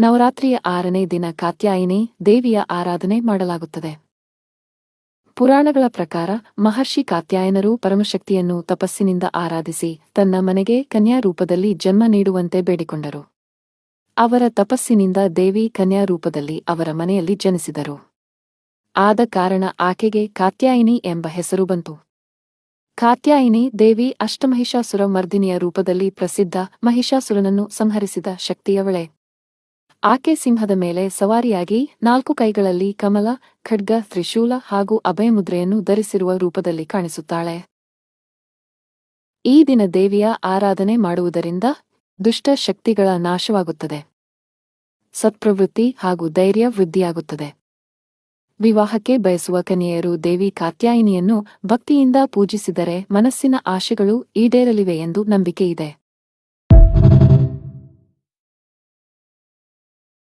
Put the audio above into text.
ನವರಾತ್ರಿಯ 6ನೇ ದಿನ ಕಾತ್ಯಾಯಿನಿ ದೇವಿಯ ಆರಾಧನೆ ಮಾಡಲಾಗುತ್ತದೆ. ಪುರಾಣಗಳ ಪ್ರಕಾರ ಮಹರ್ಷಿ ಕಾತ್ಯಾಯನರು ಪರಮಶಕ್ತಿಯನ್ನು ತಪಸ್ಸಿನಿಂದ ಆರಾಧಿಸಿ ತನ್ನ ಮನೆಗೆ ಕನ್ಯಾ ರೂಪದಲ್ಲಿ ಜನ್ಮ ನೀಡುವಂತೆ ಬೇಡಿಕೊಂಡರು. ಅವರ ತಪಸ್ಸಿನಿಂದ ದೇವಿ ಕನ್ಯಾ ರೂಪದಲ್ಲಿ ಅವರ ಮನೆಯಲ್ಲಿ ಜನಿಸಿದರು. ಆದ ಕಾರಣ ಆಕೆಗೆ ಕಾತ್ಯಾಯಿನಿ ಎಂಬ ಹೆಸರು ಬಂತು. ಕಾತ್ಯಾಯಿನಿ ದೇವಿ ಅಷ್ಟಮಹಿಷಾಸುರ ಮರ್ದಿನಿಯ ರೂಪದಲ್ಲಿ ಪ್ರಸಿದ್ಧ ಮಹಿಷಾಸುರನನ್ನು ಸಂಹರಿಸಿದ ಶಕ್ತಿಯವಳೆ. ಆಕೆ ಸಿಂಹದ ಮೇಲೆ ಸವಾರಿಯಾಗಿ 4 ಕೈಗಳಲ್ಲಿ ಕಮಲ, ಖಡ್ಗ, ತ್ರಿಶೂಲ ಹಾಗೂ ಅಭಯಮುದ್ರೆಯನ್ನು ಧರಿಸಿರುವ ರೂಪದಲ್ಲಿ ಕಾಣಿಸುತ್ತಾಳೆ. ಈ ದಿನ ದೇವಿಯ ಆರಾಧನೆ ಮಾಡುವುದರಿಂದ ದುಷ್ಟ ಶಕ್ತಿಗಳ ನಾಶವಾಗುತ್ತದೆ, ಸತ್ಪ್ರವೃತ್ತಿ ಹಾಗೂ ಧೈರ್ಯ ವೃದ್ಧಿಯಾಗುತ್ತದೆ. ವಿವಾಹಕ್ಕೆ ಬಯಸುವ ಕನ್ಯೆಯರು ದೇವಿ ಕಾತ್ಯಾಯಿನಿಯನ್ನು ಭಕ್ತಿಯಿಂದ ಪೂಜಿಸಿದರೆ ಮನಸ್ಸಿನ ಆಶೆಗಳು ಈಡೇರಲಿವೆ ಎಂದು ನಂಬಿಕೆಯಿದೆ.